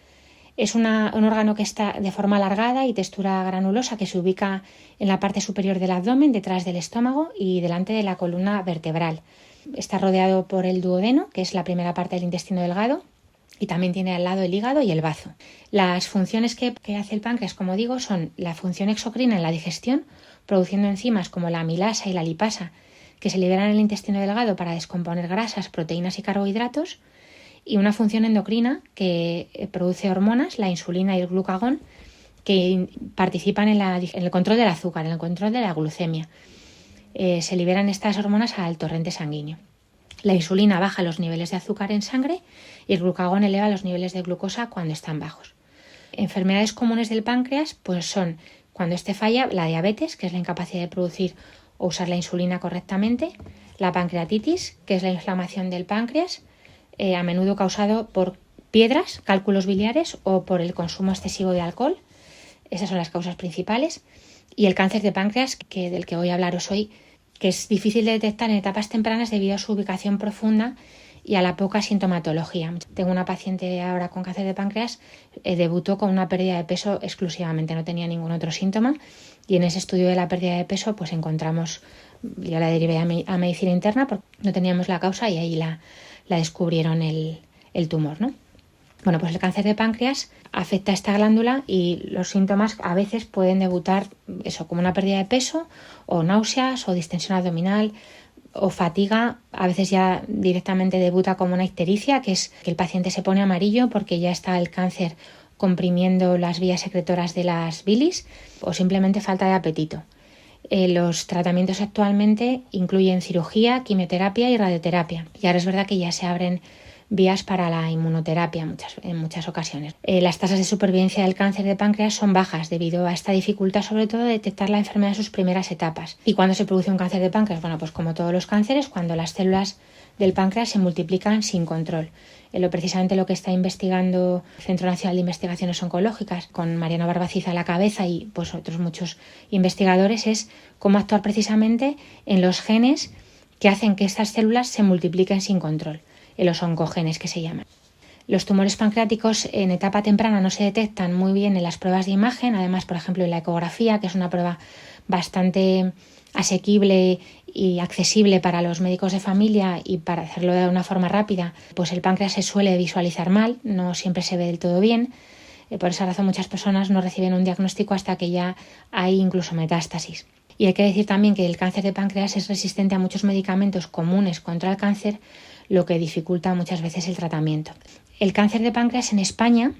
Speaker 2: Es un órgano que está de forma alargada y textura granulosa que se ubica en la parte superior del abdomen, detrás del estómago y delante de la columna vertebral. Está rodeado por el duodeno, que es la primera parte del intestino delgado, y también tiene al lado el hígado y el bazo. Las funciones que hace el páncreas, como digo, son la función exocrina en la digestión, produciendo enzimas como la amilasa y la lipasa, que se liberan en el intestino delgado para descomponer grasas, proteínas y carbohidratos, y una función endocrina que produce hormonas, la insulina y el glucagón, que participan en el control del azúcar, en el control de la glucemia. Se liberan estas hormonas al torrente sanguíneo. La insulina baja los niveles de azúcar en sangre y el glucagón eleva los niveles de glucosa cuando están bajos. Enfermedades comunes del páncreas pues son, cuando este falla, la diabetes, que es la incapacidad de producir o usar la insulina correctamente, la pancreatitis, que es la inflamación del páncreas, a menudo causado por piedras, cálculos biliares o por el consumo excesivo de alcohol. Esas son las causas principales. Y el cáncer de páncreas, del que voy a hablaros hoy, que es difícil de detectar en etapas tempranas debido a su ubicación profunda y a la poca sintomatología. Tengo una paciente ahora con cáncer de páncreas, debutó con una pérdida de peso exclusivamente, no tenía ningún otro síntoma, y en ese estudio de la pérdida de peso pues encontramos, yo la derivé a medicina interna porque no teníamos la causa y ahí la descubrieron el tumor, ¿no? Bueno, pues el cáncer de páncreas afecta a esta glándula y los síntomas a veces pueden debutar como una pérdida de peso o náuseas o distensión abdominal o fatiga. A veces ya directamente debuta como una ictericia, que es que el paciente se pone amarillo porque ya está el cáncer comprimiendo las vías secretoras de las bilis, o simplemente falta de apetito. Los tratamientos actualmente incluyen cirugía, quimioterapia y radioterapia. Y ahora es verdad que ya se abren vías para la inmunoterapia en muchas ocasiones. Las tasas de supervivencia del cáncer de páncreas son bajas debido a esta dificultad, sobre todo, de detectar la enfermedad en sus primeras etapas. ¿Y cuándo se produce un cáncer de páncreas? Bueno, pues como todos los cánceres, cuando las células del páncreas se multiplican sin control. Precisamente lo que está investigando el Centro Nacional de Investigaciones Oncológicas, con Mariano Barbacid a la cabeza y pues otros muchos investigadores, es cómo actuar precisamente en los genes que hacen que estas células se multipliquen sin control, en los oncogenes que se llaman. Los tumores pancreáticos en etapa temprana no se detectan muy bien en las pruebas de imagen, además, por ejemplo, en la ecografía, que es una prueba bastante asequible y accesible para los médicos de familia, y para hacerlo de una forma rápida, pues el páncreas se suele visualizar mal, no siempre se ve del todo bien. Por esa razón muchas personas no reciben un diagnóstico hasta que ya hay incluso metástasis. Y hay que decir también que el cáncer de páncreas es resistente a muchos medicamentos comunes contra el cáncer, lo que dificulta muchas veces el tratamiento. El cáncer de páncreas en España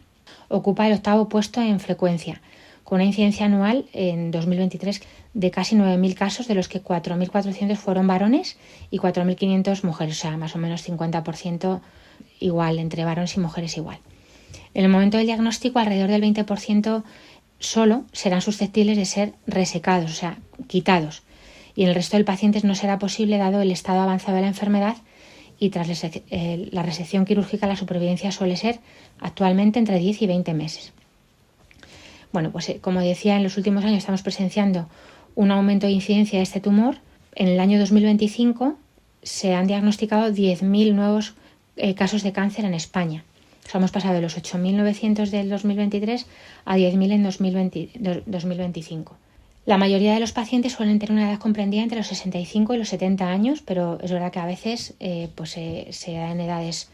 Speaker 2: ocupa el 8º puesto en frecuencia, con una incidencia anual en 2023 de casi 9.000 casos, de los que 4.400 fueron varones y 4.500 mujeres, o sea, más o menos 50% igual, entre varones y mujeres igual. En el momento del diagnóstico, alrededor del 20% solo serán susceptibles de ser resecados, o sea, quitados, y en el resto de pacientes no será posible dado el estado avanzado de la enfermedad, y tras la resección quirúrgica la supervivencia suele ser actualmente entre 10 y 20 meses. Bueno, pues como decía, en los últimos años estamos presenciando un aumento de incidencia de este tumor. En el año 2025 se han diagnosticado 10.000 nuevos casos de cáncer en España. O sea, hemos pasado de los 8.900 del 2023 a 10.000 en 2025. La mayoría de los pacientes suelen tener una edad comprendida entre los 65 y los 70 años, pero es verdad que a veces se da en edades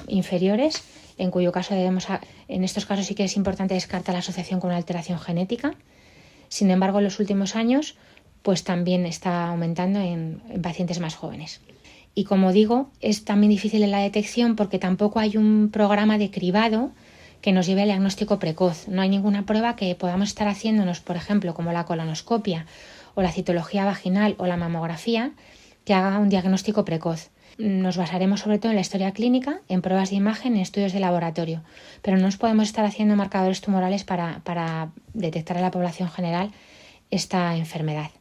Speaker 2: inferiores, en cuyo caso en estos casos sí que es importante descartar la asociación con una alteración genética. Sin embargo, en los últimos años pues también está aumentando en pacientes más jóvenes. Y como digo, es también difícil en la detección porque tampoco hay un programa de cribado que nos lleve al diagnóstico precoz. No hay ninguna prueba que podamos estar haciéndonos, por ejemplo, como la colonoscopia o la citología vaginal o la mamografía, que haga un diagnóstico precoz. Nos basaremos sobre todo en la historia clínica, en pruebas de imagen, en estudios de laboratorio, pero no nos podemos estar haciendo marcadores tumorales para detectar en la población general esta enfermedad.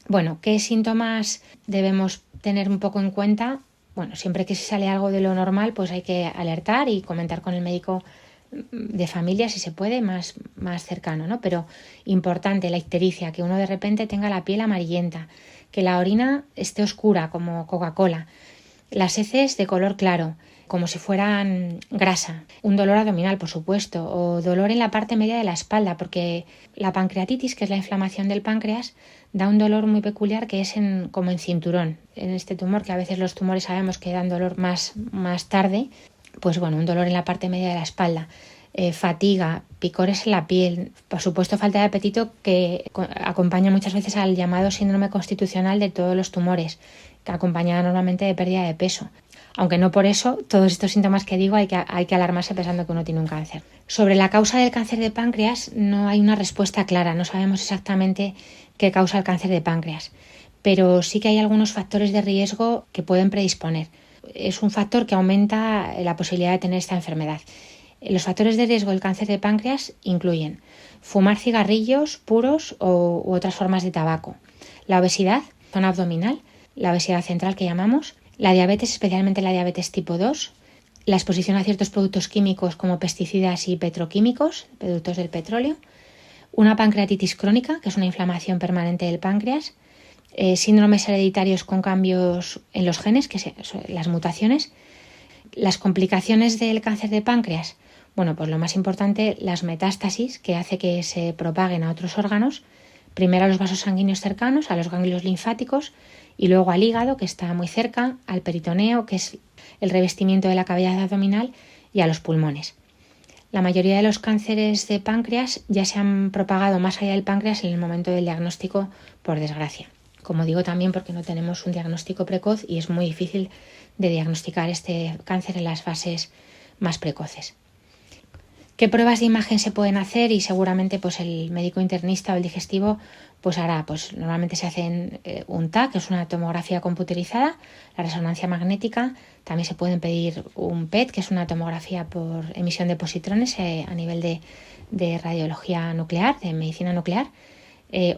Speaker 2: Bueno, ¿qué síntomas debemos tener un poco en cuenta? Bueno, siempre que se sale algo de lo normal, pues hay que alertar y comentar con el médico de familia, si se puede, más cercano, ¿no? Pero importante, la ictericia, que uno de repente tenga la piel amarillenta, que la orina esté oscura como Coca-Cola, las heces de color claro, como si fueran grasa, un dolor abdominal, por supuesto, o dolor en la parte media de la espalda, porque la pancreatitis, que es la inflamación del páncreas, da un dolor muy peculiar que es como en cinturón, en este tumor, que a veces los tumores sabemos que dan dolor más tarde, pues bueno, un dolor en la parte media de la espalda, fatiga, picores en la piel, por supuesto falta de apetito, que acompaña muchas veces al llamado síndrome constitucional de todos los tumores, que acompaña normalmente de pérdida de peso. Aunque no por eso, todos estos síntomas que digo hay que alarmarse pensando que uno tiene un cáncer. Sobre la causa del cáncer de páncreas no hay una respuesta clara, no sabemos exactamente qué causa el cáncer de páncreas, pero sí que hay algunos factores de riesgo que pueden predisponer. Es un factor que aumenta la posibilidad de tener esta enfermedad. Los factores de riesgo del cáncer de páncreas incluyen fumar cigarrillos puros u otras formas de tabaco, la obesidad, zona abdominal, la obesidad central que llamamos, la diabetes, especialmente la diabetes tipo 2, la exposición a ciertos productos químicos como pesticidas y petroquímicos, productos del petróleo, una pancreatitis crónica, que es una inflamación permanente del páncreas, síndromes hereditarios con cambios en los genes, que son las mutaciones, las complicaciones del cáncer de páncreas. Bueno, pues lo más importante, las metástasis, que hace que se propaguen a otros órganos, primero a los vasos sanguíneos cercanos, a los ganglios linfáticos, y luego al hígado, que está muy cerca, al peritoneo, que es el revestimiento de la cavidad abdominal, y a los pulmones. La mayoría de los cánceres de páncreas ya se han propagado más allá del páncreas en el momento del diagnóstico, por desgracia. Como digo, también porque no tenemos un diagnóstico precoz y es muy difícil de diagnosticar este cáncer en las fases más precoces. ¿Qué pruebas de imagen se pueden hacer? Y seguramente pues el médico internista o el digestivo pues hará, pues normalmente se hacen un TAC, que es una tomografía computerizada, la resonancia magnética, también se pueden pedir un PET, que es una tomografía por emisión de positrones a nivel de radiología nuclear, de medicina nuclear,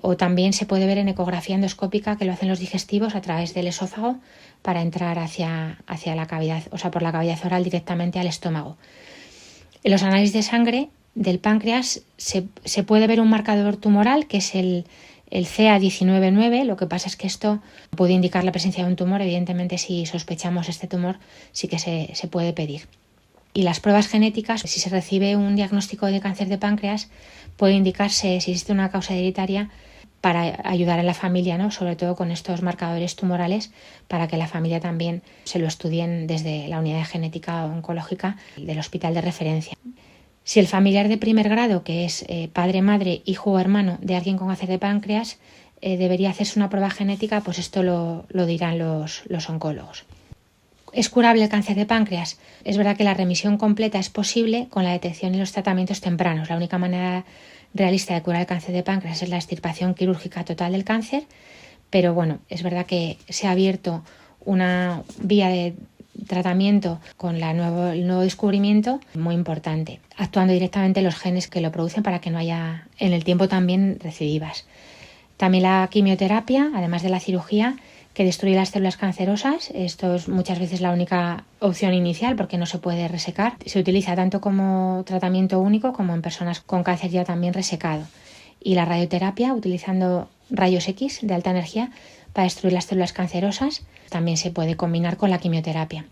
Speaker 2: o también se puede ver en ecografía endoscópica, que lo hacen los digestivos a través del esófago para entrar hacia la cavidad, o sea, por la cavidad oral directamente al estómago. En los análisis de sangre del páncreas se puede ver un marcador tumoral, que es el CA199. Lo que pasa es que esto puede indicar la presencia de un tumor. Evidentemente, si sospechamos este tumor, sí que se puede pedir. Y las pruebas genéticas, si se recibe un diagnóstico de cáncer de páncreas, puede indicarse si existe una causa hereditaria para ayudar a la familia, ¿no? Sobre todo con estos marcadores tumorales, para que la familia también se lo estudien desde la unidad de genética oncológica del hospital de referencia. Si el familiar de primer grado, que es padre, madre, hijo o hermano de alguien con cáncer de páncreas, debería hacerse una prueba genética, pues esto lo dirán los oncólogos. ¿Es curable el cáncer de páncreas? Es verdad que la remisión completa es posible con la detección y los tratamientos tempranos. La única manera realista de curar el cáncer de páncreas es la extirpación quirúrgica total del cáncer, pero bueno, es verdad que se ha abierto una vía de tratamiento con el nuevo descubrimiento muy importante, actuando directamente en los genes que lo producen para que no haya en el tiempo también recidivas. También la quimioterapia, además de la cirugía, que destruye las células cancerosas. Esto es muchas veces la única opción inicial porque no se puede resecar. Se utiliza tanto como tratamiento único como en personas con cáncer ya también resecado. Y la radioterapia, utilizando rayos X de alta energía para destruir las células cancerosas, también se puede combinar con la quimioterapia.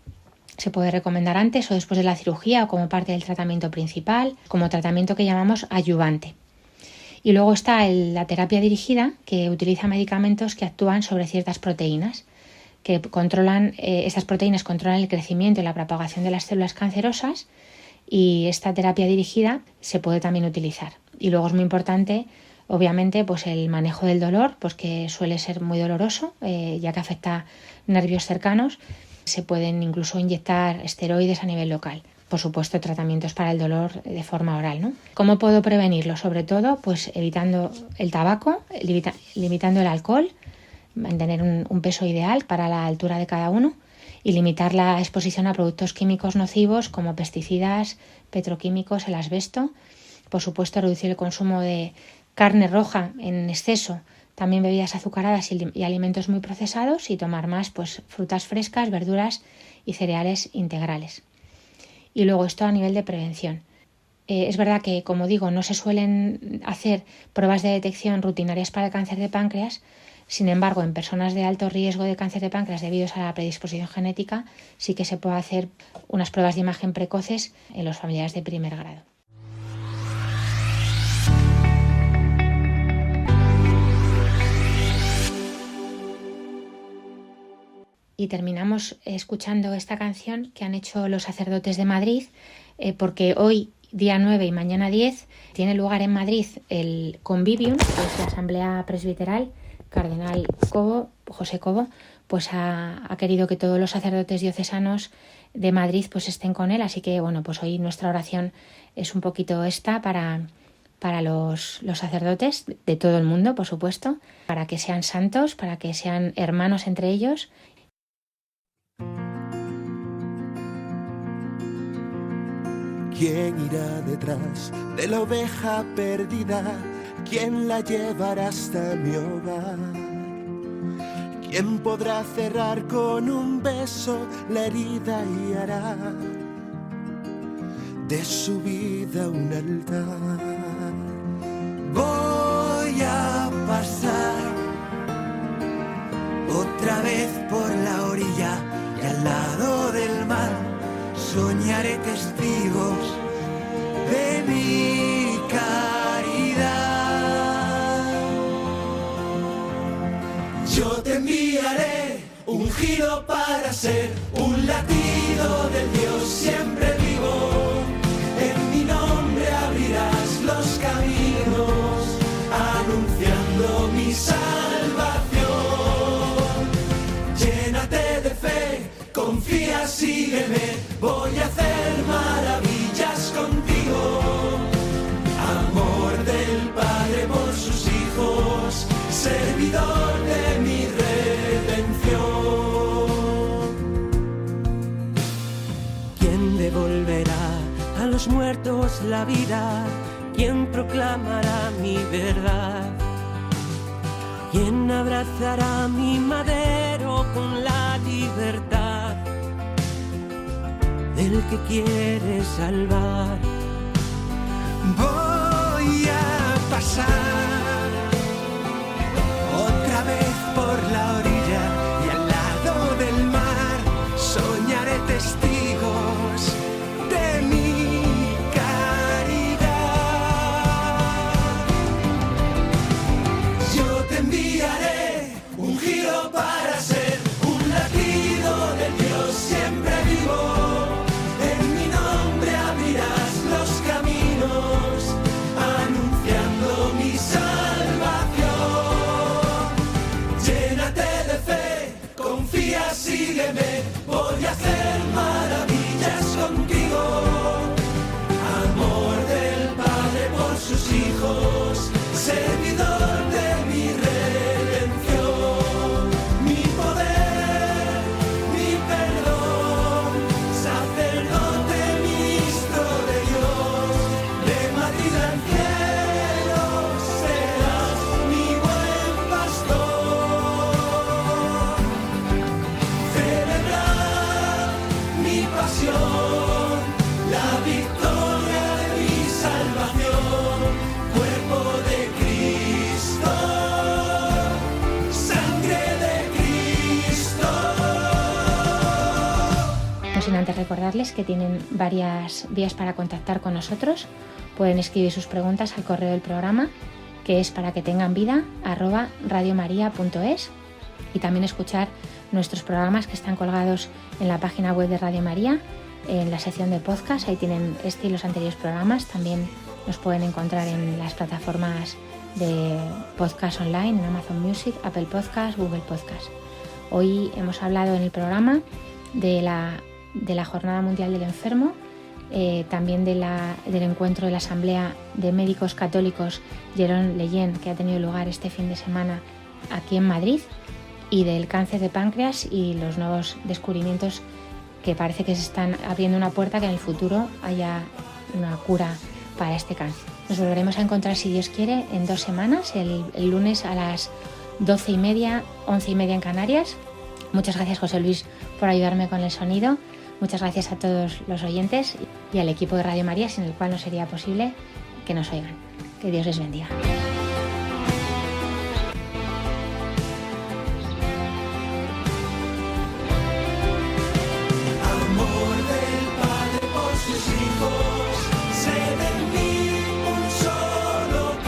Speaker 2: Se puede recomendar antes o después de la cirugía o como parte del tratamiento principal, como tratamiento que llamamos adyuvante. Y luego está la terapia dirigida, que utiliza medicamentos que actúan sobre ciertas proteínas, que controlan, estas proteínas controlan el crecimiento y la propagación de las células cancerosas, y esta terapia dirigida se puede también utilizar. Y luego es muy importante, obviamente, pues el manejo del dolor, pues que suele ser muy doloroso, ya que afecta nervios cercanos. Se pueden incluso inyectar esteroides a nivel local. Por supuesto, tratamientos para el dolor de forma oral, ¿no? ¿Cómo puedo prevenirlo? Sobre todo, pues evitando el tabaco, limitando el alcohol, mantener un peso ideal para la altura de cada uno y limitar la exposición a productos químicos nocivos como pesticidas, petroquímicos, el asbesto. Por supuesto, reducir el consumo de carne roja en exceso, también bebidas azucaradas y alimentos muy procesados, y tomar más pues frutas frescas, verduras y cereales integrales. Y luego esto a nivel de prevención. Es verdad que, como digo, no se suelen hacer pruebas de detección rutinarias para el cáncer de páncreas. Sin embargo, en personas de alto riesgo de cáncer de páncreas debido a la predisposición genética, sí que se puede hacer unas pruebas de imagen precoces en los familiares de primer grado. Y terminamos escuchando esta canción que han hecho los sacerdotes de Madrid, porque hoy, día 9 y mañana 10, tiene lugar en Madrid el Convivium, que es la Asamblea Presbiteral. Cardenal Cobo, José Cobo, pues ha querido que todos los sacerdotes diocesanos de Madrid pues estén con él, así que bueno, pues hoy nuestra oración es un poquito esta para los sacerdotes de todo el mundo, por supuesto, para que sean santos, para que sean hermanos entre ellos.
Speaker 10: ¿Quién irá detrás de la oveja perdida? ¿Quién la llevará hasta mi hogar? ¿Quién podrá cerrar con un beso la herida y hará de su vida un altar? Voy a pasar otra vez por la orilla y al lado del mar soñaré testigos de mi caridad. Yo te enviaré un giro para ser un latido del Dios siempre vivo. En mi nombre abrirás los caminos, anunciando mi salvación. Llénate de fe, confía, sígueme, voy a hacer maravillas contigo. Amor del Padre por sus hijos, servidor de mi redención. ¿Quién devolverá a los muertos la vida? ¿Quién proclamará mi verdad? ¿Quién abrazará mi madero con la libertad del que quiere salvar? Voy a pasar otra vez por la orilla y al lado del mar soñaré testigos de mi caridad. Yo te enviaré un giro para ser un latido del Dios siempre vivo. En mi nombre abrirás los caminos, anunciando mi salvación. Llénate de fe, confía, sígueme, voy a hacer maravillas contigo. Amor del Padre por sus hijos, servidor de mi redención, mi poder, mi perdón, sacerdote, ministro de Dios, de Madrid al cielo serás mi buen pastor. Celebrar mi pasión, la victoria de mi salvación, cuerpo de Cristo, sangre de Cristo.
Speaker 2: No sin antes recordarles que tienen varias vías para contactar con nosotros. Pueden escribir sus preguntas al correo del programa, que es para que tengan vida @radiomaria.es, y también escuchar nuestros programas que están colgados en la página web de Radio María, en la sección de podcast. Ahí tienen este y los anteriores programas. También nos pueden encontrar en las plataformas de podcast online, en Amazon Music, Apple Podcast, Google Podcast. Hoy hemos hablado en el programa de la Jornada Mundial del Enfermo, también del encuentro de la Asamblea de Médicos Católicos Jerón Leyen, que ha tenido lugar este fin de semana aquí en Madrid, y del cáncer de páncreas y los nuevos descubrimientos que parece que se están abriendo una puerta que en el futuro haya una cura para este cáncer. Nos volveremos a encontrar, si Dios quiere, en 2 semanas, el lunes a las 12:30, 11:30 en Canarias. Muchas gracias, José Luis, por ayudarme con el sonido. Muchas gracias a todos los oyentes y al equipo de Radio María, sin el cual no sería posible que nos oigan. Que Dios les bendiga.
Speaker 10: Amor del Padre por sus hijos, sed en mí un solo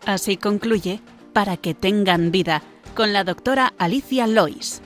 Speaker 1: Así concluye Para que tengan vida, con la doctora Alicia Lois.